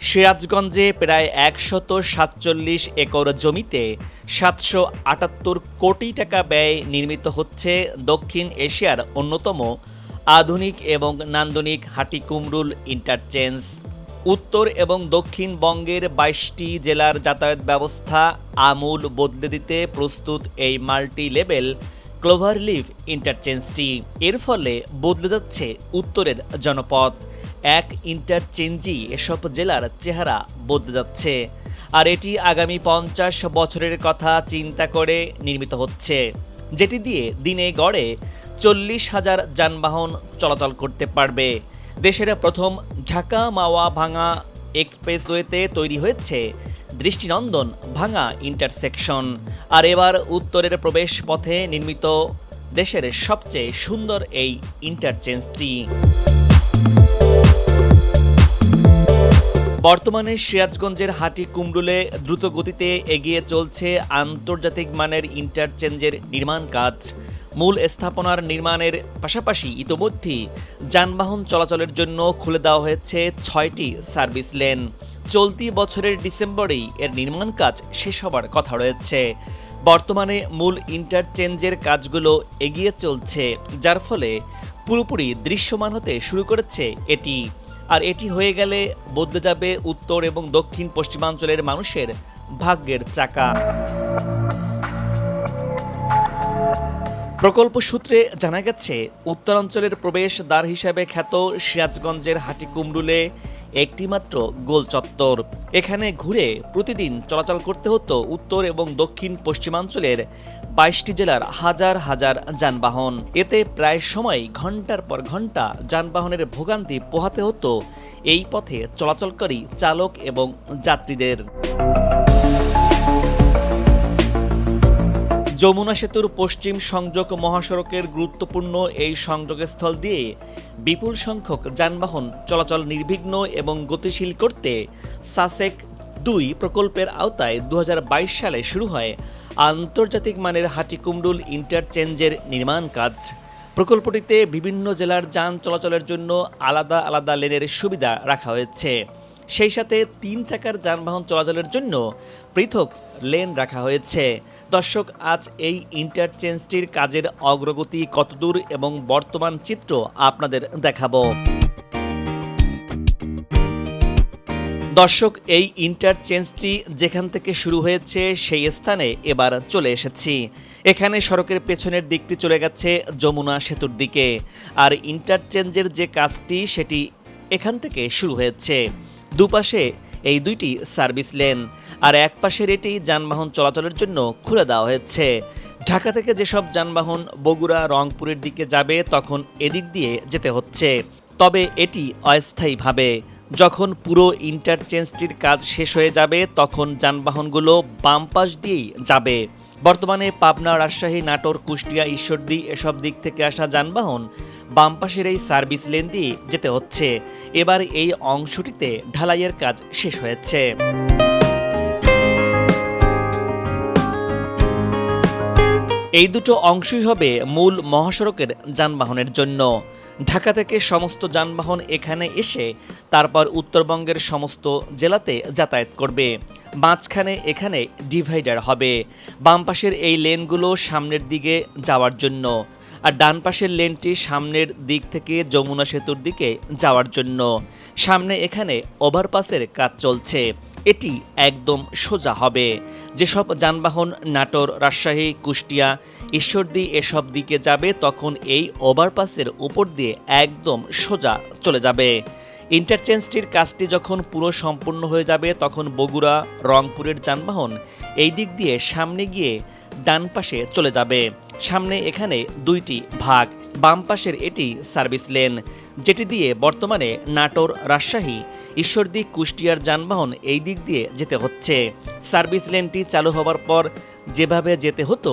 সিরাজগঞ্জে প্রায় ১৪৭ একর জমিতে ৭৭৮ কোটি টাকা ব্যয়ে নির্মিত হচ্ছে দক্ষিণ এশিয়ার অন্যতম আধুনিক এবং নান্দনিক হাটিকুমরুল ইন্টারচেঞ্জ। উত্তর এবং দক্ষিণবঙ্গের ২২টি জেলার যাতায়াত ব্যবস্থা আমূল বদলে দিতে প্রস্তুত এই মাল্টি লেভেল ক্লোভারলিফ ইন্টারচেঞ্জটি। এর ফলে বদলে যাচ্ছে উত্তরের জনপদ। এক ইন্টারচেঞ্জই এসব জেলার চেহারা বদলে যাচ্ছে, আর এটি আগামী ৫০ বছরের কথা চিন্তা করে নির্মিত হচ্ছে, যেটি দিয়ে দিনে গড়ে ৪০,০০০ যানবাহন চলাচল করতে পারবে। দেশের প্রথম ঢাকা মাওয়া ভাঙা এক্সপ্রেসওয়েতে তৈরি হয়েছে দৃষ্টিনন্দন ভাঙা ইন্টারসেকশন, আর এবার উত্তরের প্রবেশ পথে নির্মিত দেশের সবচেয়ে সুন্দর এই ইন্টারচেঞ্জটি। বর্তমানে সিরাজগঞ্জের হাটিকুমরুলে দ্রুত গতিতে এগিয়ে চলছে আন্তর্জাতিক মানের ইন্টারচেঞ্জের নির্মাণ কাজ। মূল স্থাপনার নির্মাণের পাশাপাশি ইতোমধ্যেই যানবাহন চলাচলের জন্য খুলে দেওয়া হয়েছে ৬টি সার্ভিস লেন। চলতি বছরের ডিসেম্বরেই এর নির্মাণ কাজ শেষ হবার কথা রয়েছে। বর্তমানে মূল ইন্টারচেঞ্জের কাজগুলো এগিয়ে চলছে, যার ফলে পুরোপুরি দৃশ্যমান হতে শুরু করেছে এটি। আর এটি হয়ে গেলে বদলে যাবে উত্তর এবং দক্ষিণ পশ্চিমাঞ্চলের মানুষের ভাগ্যের চাকা। প্রকল্প সূত্রে জানা গেছে, উত্তরাঞ্চলের প্রবেশ দ্বার হিসাবে খ্যাত সিরাজগঞ্জের হাটিকুমরুলে একটিমাত্র গোল চত্বর। এখানে ঘুরে প্রতিদিন চলাচল করতে হতো উত্তর এবং দক্ষিণ পশ্চিমাঞ্চলের ২২টি জেলার হাজার হাজার যানবাহন। এতে প্রায় সময় ঘন্টার পর ঘন্টা যানবাহনের ভোগান্তি পোহাতে হতো এই পথে চলাচলকারী চালক এবং যাত্রীদের। যমুনা সেতুর পশ্চিম সংযোগ মহাসড়কের গুরুত্বপূর্ণ এই সংযোগস্থল দিয়ে বিপুল সংখ্যক যানবাহন চলাচল নির্বিঘ্ন এবং গতিশীল করতে সাসেক ২ প্রকল্পের আওতায় ২০২২ সালে শুরু হয় আন্তর্জাতিক মানের হাটিকুমরুল ইন্টারচেঞ্জের নির্মাণ কাজ। প্রকল্পটিতে বিভিন্ন জেলার যান চলাচলের জন্য আলাদা আলাদা লেনের সুবিধা রাখা হয়েছে। সেই সাথে ৩ চাকার যানবাহন চলাচলের জন্য পৃথক লেন রাখা হয়েছে। দর্শক, আজ এই ইন্টারচেঞ্জটির কাজের অগ্রগতি কতদূর এবং বর্তমান চিত্র আপনাদের দেখাবো। দর্শক, এই ইন্টারচেঞ্জটি যেখান থেকে শুরু হয়েছে সেই স্থানে এবার চলে এসেছি। এখানে সড়কের পেছনের দিকটি চলে গেছে যমুনা সেতুর দিকে, আর ইন্টারচেঞ্জের যে কাজটি সেটি এখান থেকে শুরু হয়েছে। দুপাশে এই ২টি সার্ভিস লেন, আর এক পাশের এটি যানবাহন চলাচলের জন্য খুলে দেওয়া হয়েছে। ঢাকা থেকে যেসব যানবাহন বগুড়া রংপুরের দিকে যাবে তখন এদিক দিয়ে যেতে হচ্ছে, তবে এটি অস্থায়ীভাবে। যখন পুরো ইন্টারচেঞ্জটির কাজ শেষ হয়ে যাবে তখন যানবাহনগুলো বাম পাশ দিয়েই যাবে। বর্তমানে পাবনা, রাজশাহী, নাটোর, কুষ্টিয়া, ঈশ্বরদী এসব দিক থেকে আসা যানবাহন বাম পাশের এই সার্ভিস লেন দিয়ে যেতে হচ্ছে। এবার এই অংশটিতে ঢালাইয়ের কাজ শেষ হয়েছে। এই দুটো অংশই হবে মূল মহাসড়কের যানবাহনের জন্য। ঢাকা থেকে সমস্ত যানবাহন এখানে এসে তারপর উত্তরবঙ্গের সমস্ত জেলাতে যাতায়াত করবে। মাঝখানে এখানে ডিভাইডার হবে। বাম পাশের এই লেনগুলো সামনের দিকে যাওয়ার জন্য, আর ডান পাশের লেনটি সামনের দিক থেকে যমুনা সেতুর দিকে যাওয়ার জন্য। সামনে এখানে ওভারপাসের কাজ চলছে। এটি একদম সোজা হবে। যেসব যানবাহন নাটোর, রাজশাহী, কুষ্টিয়া, ঈশ্বরদী এসব দিকে যাবে তখন এই ওভারপাসের উপর দিয়ে একদম সোজা চলে যাবে। ইন্টারচেঞ্জটির কাজটি যখন পুরো সম্পূর্ণ হয়ে যাবে তখন বগুড়া, রংপুরের যানবাহন এই দিক দিয়ে সামনে গিয়ে ডান পাশে চলে যাবে। সামনে এখানে ২টি ভাগ। বাম পাশের এটি সার্ভিস লেন, যেটি দিয়ে বর্তমানে নাটোর, রাজশাহী, ঈশ্বরদী, কুষ্টিয়ার যানবাহন এই দিক দিয়ে যেতে হচ্ছে। সার্ভিস লেনটি চালু হবার পর যেভাবে যেতে হতো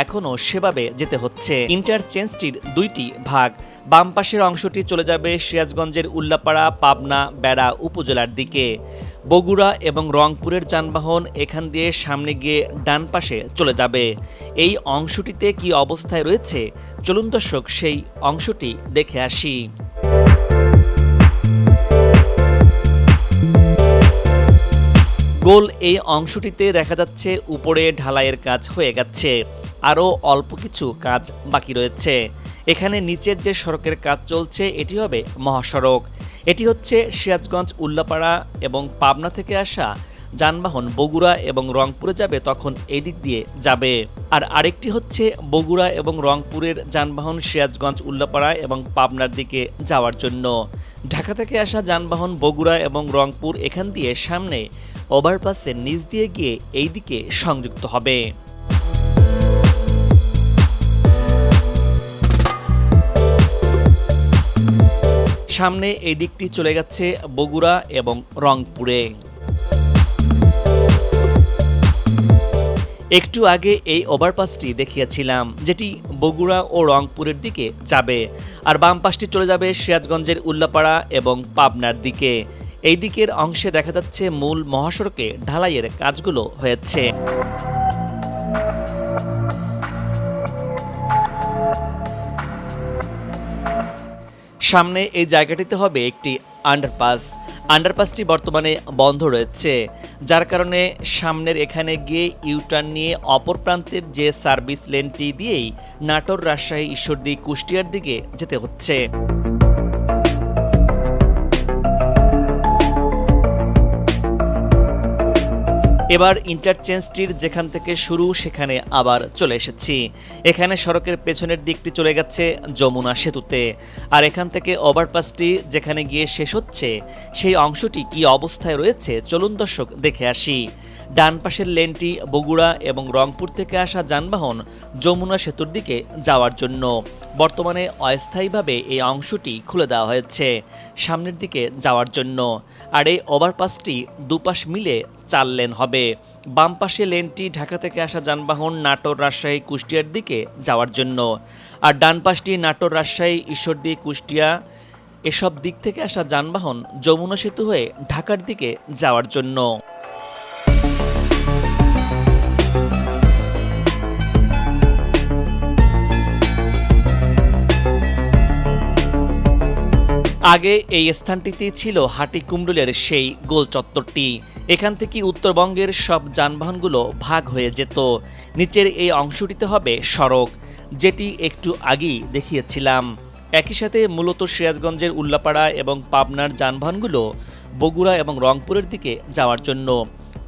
এখনও সেভাবে যেতে হচ্ছে। ইন্টারচেঞ্জটির ২টি ভাগ। বাম পাশের অংশটি চলে যাবে সিরাজগঞ্জের উল্লাপাড়া, পাবনা, বেড়া উপজেলার দিকে। বগুড়া এবং রংপুরের যানবাহন এখান দিয়ে সামনে গিয়ে ডান পাশে চলে যাবে। এই অংশটিতে কি অবস্থায় রয়েছে চলুন দর্শক সেই অংশটি দেখে আসি। গোল এই অংশটিতে দেখা যাচ্ছে উপরে ঢালাইয়ের কাজ হয়ে গেছে, আরও অল্প কিছু কাজ বাকি রয়েছে। এখানে নিচের যে সড়কের কাজ চলছে এটি হবে মহাসড়ক। এটি হচ্ছে সিরাজগঞ্জ উল্লাপাড়া এবং পাবনা থেকে আসা যানবাহন বগুড়া এবং রংপুরে যাবে, তখন এই দিক দিয়ে যাবে। আর আরেকটি হচ্ছে বগুড়া এবং রংপুরের যানবাহন সিরাজগঞ্জ উল্লাপাড়া এবং পাবনার দিকে যাওয়ার জন্য। ঢাকা থেকে আসা যানবাহন বগুড়া এবং রংপুর এখান দিয়ে সামনে ওভারপাসের নিচ দিয়ে গিয়ে এই দিকে সংযুক্ত হবে। সামনে এই দিকটি চলে গেছে বগুড়া এবং রংপুরে। একটু আগে এই ওভারপাসটি দেখিয়েছিলাম, যেটি বগুড়া ও রংপুরের দিকে যাবে, আর বাম পাশটি চলে যাবে সিরাজগঞ্জের উল্লাপাড়া এবং পাবনার দিকে। এই দিকের অংশে দেখা যাচ্ছে মূল মহাসড়কে ঢালাইয়ের কাজগুলো হয়েছে। সামনে এই জায়গাটিতে হবে একটি আন্ডারপাসটি বর্তমানে বন্ধ রয়েছে, যার কারণে সামনের এখানে গিয়ে ইউটার্ন নিয়ে অপর প্রান্তের যে সার্ভিস লেনটি দিয়েই নাটোর, রাজশাহী, ঈশ্বরদী, কুষ্টিয়ার দিকে যেতে হচ্ছে। এবার ইন্টারচেঞ্জটির যেখান থেকে শুরু সেখানে আবার চলে এসেছি। এখানে সড়কের পেছনের দিকটি চলে গেছে যমুনা সেতুতে, আর এখান থেকে ওভারপাসটি যেখানে গিয়ে শেষ হচ্ছে সেই অংশটি কি অবস্থায় রয়েছে চলুন দর্শক দেখে আসি। ডান পাশের লেনটি বগুড়া এবং রংপুর থেকে আসা যানবাহন যমুনা সেতুর দিকে যাওয়ার জন্য। বর্তমানে অস্থায়ীভাবে এই অংশটি খুলে দেওয়া হয়েছে সামনের দিকে যাওয়ার জন্য। আর এই ওভারপাসটি দুপাশ মিলে 4 লেন হবে। বাম পাশে লেনটি ঢাকা থেকে আসা যানবাহন নাটোর, রাজশাহী, কুষ্টিয়ার দিকে যাওয়ার জন্য, আর ডান পাশটি নাটোর, রাজশাহী, ঈশ্বরদী, কুষ্টিয়া এসব দিক থেকে আসা যানবাহন যমুনা সেতু হয়ে ঢাকার দিকে যাওয়ার জন্য। আগে এই স্থানটিতে ছিল হাটিকুমরুলের সেই গোল চত্বরটি। এখান থেকে উত্তরবঙ্গের সব যানবাহনগুলো ভাগ হয়ে যেত। নিচের এই অংশটিতে হবে সড়ক, যেটি একটু আগেই দেখিয়েছিলাম। একই সাথে মূলত সিরাজগঞ্জের উল্লাপাড়া এবং পাবনার যানবাহনগুলো বগুড়া এবং রংপুরের দিকে যাওয়ার জন্য,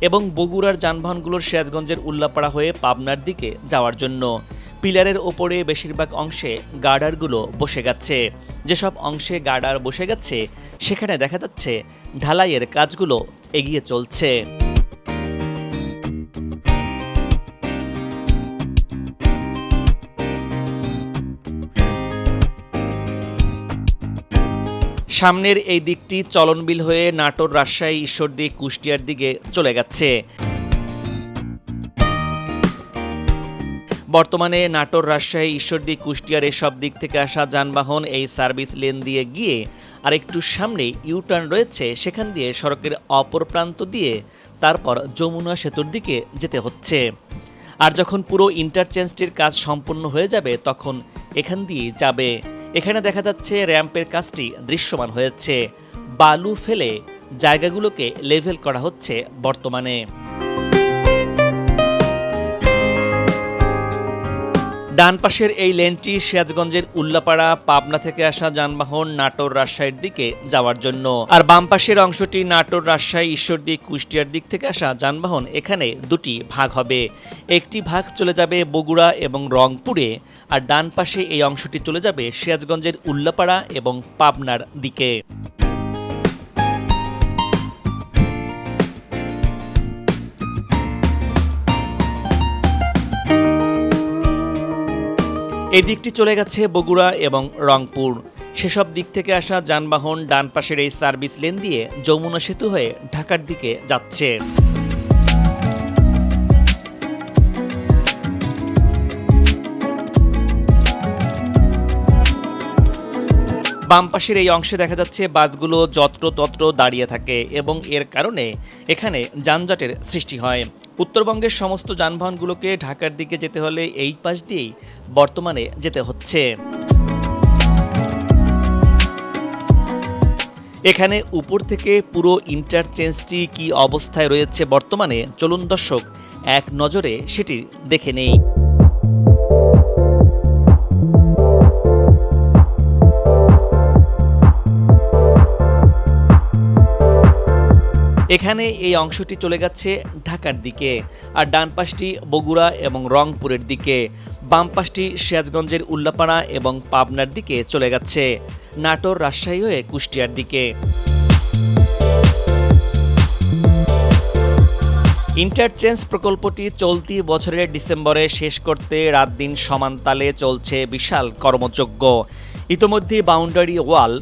এবং বগুড়ার যানবাহনগুলোর সিরাজগঞ্জের উল্লাপাড়া হয়ে পাবনার দিকে যাওয়ার জন্য। পিলারের ওপরে বেশিরভাগ অংশে গার্ডারগুলো বসে গেছে। যেসব অংশে গার্ডার বসে গেছে সেখানে দেখা যাচ্ছে ঢালাইয়ের কাজগুলো এগিয়ে চলছে। সামনের এই দিকটি চলনবিল হয়ে নাটোর, রাজশাহী, ঈশ্বরদী, কুষ্টিয়ার দিকে চলে গেছে। বর্তমানে নাটোর, রাজশাহী, ঈশ্বরদী, কুষ্টিয়ার এসব দিক থেকে আসা যানবাহন এই সার্ভিস লেন দিয়ে গিয়ে আর একটু সামনে ইউটার্ন রয়েছে, সেখান দিয়ে সড়কের অপর প্রান্ত দিয়ে তারপর যমুনা সেতুর দিকে যেতে হচ্ছে। আর যখন পুরো ইন্টারচেঞ্জটির কাজ সম্পূর্ণ হয়ে যাবে তখন এখান দিয়েই যাবে। এখানে দেখা যাচ্ছে র্যাম্পের কাজটি দৃশ্যমান হয়েছে। বালু ফেলে জায়গাগুলোকে লেভেল করা হচ্ছে বর্তমানে। ডান পাশের এই লেনটি সিরাজগঞ্জের উল্লাপাড়া, পাবনা থেকে আসা যানবাহন নাটোর, রাজশাহীর দিকে যাওয়ার জন্য, আর বাম পাশের অংশটি নাটোর, রাজশাহী, ঈশ্বরদী, কুষ্টিয়ার দিক থেকে আসা যানবাহন। এখানে দুটি ভাগ হবে। একটি ভাগ চলে যাবে বগুড়া এবং রংপুরে, আর ডান পাশে এই অংশটি চলে যাবে সিরাজগঞ্জের উল্লাপাড়া এবং পাবনার দিকে। এই দিকটি চলে গেছে বগুড়া এবং রংপুর। সেসব দিক থেকে আসা যানবাহন ডান পাশের এই সার্ভিস লেন দিয়ে যমুনা সেতু হয়ে ঢাকার দিকে যাচ্ছে। বাম পাশের এই অংশে দেখা যাচ্ছে বাসগুলো যত্রতত্র দাঁড়িয়ে থাকে এবং এর কারণে এখানে যানজটের সৃষ্টি হয়। উত্তরবঙ্গের সমস্ত যানবাহনগুলোকে ঢাকার দিকে যেতে হলে এই পাশ দিয়েই বর্তমানে যেতে হচ্ছে। এখানে উপর থেকে পুরো ইন্টারচেঞ্জটি কি অবস্থায় রয়েছে বর্তমানে, চলুন দর্শক এক নজরে সেটি দেখে নেই। এখানে এই অংশটি চলে গেছে ঢাকার দিকে, আর ডান পাশটি বগুড়া এবং রংপুরের দিকে, বাম পাশটি সিরাজগঞ্জের উল্লাপাড়া এবং পাবনার দিকে চলে গেছে, নাটোর রাজশাহী হয়ে কুষ্টিয়ার দিকে। ইন্টারচেঞ্জ প্রকল্পটি চলতি বছরের ডিসেম্বরে শেষ করতে রাত দিন সমান তালে চলছে বিশাল কর্মযজ্ঞ। ইতোমধ্যে বাউন্ডারি ওয়াল,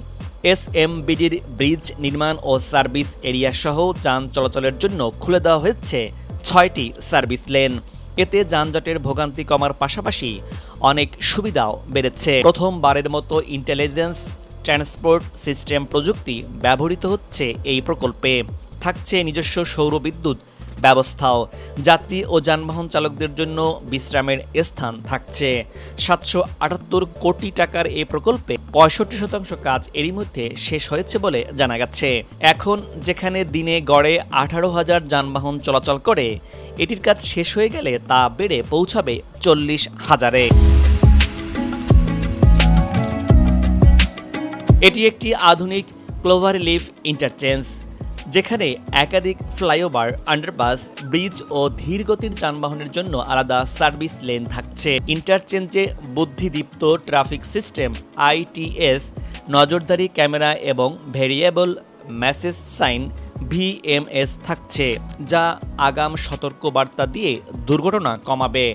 এসএমবিডির ব্রিজ নির্মাণ ও সার্ভিস এরিয়া সহ যান চলাচলের জন্য খুলে দেওয়া হয়েছে ৬টি সার্ভিস লেন। এতে যানজটের ভোগান্তি কমার পাশাপাশি অনেক সুবিধাও বেড়েছে। প্রথমবারের মতো ইন্টেলিজেন্স ট্রান্সপোর্ট সিস্টেম প্রযুক্তি ব্যবহৃত হচ্ছে এই প্রকল্পে। থাকছে নিজস্ব সৌর বিদ্যুৎ ব্যবস্থাও। যাত্রী ও যানবাহন চালকদের জন্য বিশ্রামের স্থান থাকছে। ৭৭৮ কোটি টাকার এই প্রকল্পে ৬৫% কাজ এরই মধ্যে শেষ হয়েছে বলে জানা গেছে। এখন যেখানে দিনে গড়ে ১৮,০০০ যানবাহন চলাচল করে, এটির কাজ শেষ হয়ে গেলে তা বেড়ে পৌঁছাবে ৪০,০০০-এ। এটি একটি আধুনিক ক্লোভারলিফ ইন্টারচেঞ্জ, যেখানে একাধিক ফ্লাইওভার, আন্ডারপাস, ব্রিজ ও ধীরগতির যানবাহনের জন্য আলাদা সার্ভিস লেন থাকছে। ইন্টারচেঞ্জে বুদ্ধিদীপ্ত ট্রাফিক সিস্টেম আইটিএস, নজরদারি ক্যামেরা এবং ভেরিয়েবল মেসেজ সাইন ভিএমএস থাকছে, যা আগাম সতর্কবার্তা দিয়ে দুর্ঘটনা কমাবে,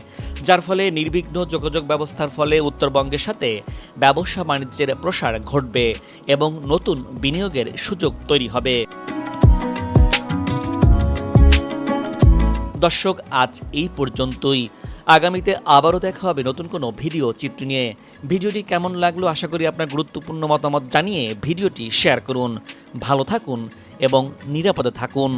যার ফলে নির্বিঘ্ন যোগাযোগ ব্যবস্থার ফলে উত্তরবঙ্গের সাথে ব্যবসা বাণিজ্যের প্রসার ঘটবে এবং নতুন বিনিয়োগের সুযোগ তৈরি হবে। দর্শক, আজ এই পর্যন্তই। আগামীতে আবারও দেখা হবে নতুন কোনো ভিডিও চিত্র নিয়ে। ভিডিওটি কেমন লাগলো আশা করি আপনার গুরুত্বপূর্ণ মতামত জানিয়ে ভিডিওটি শেয়ার করুন। ভালো থাকুন এবং নিরাপদে থাকুন।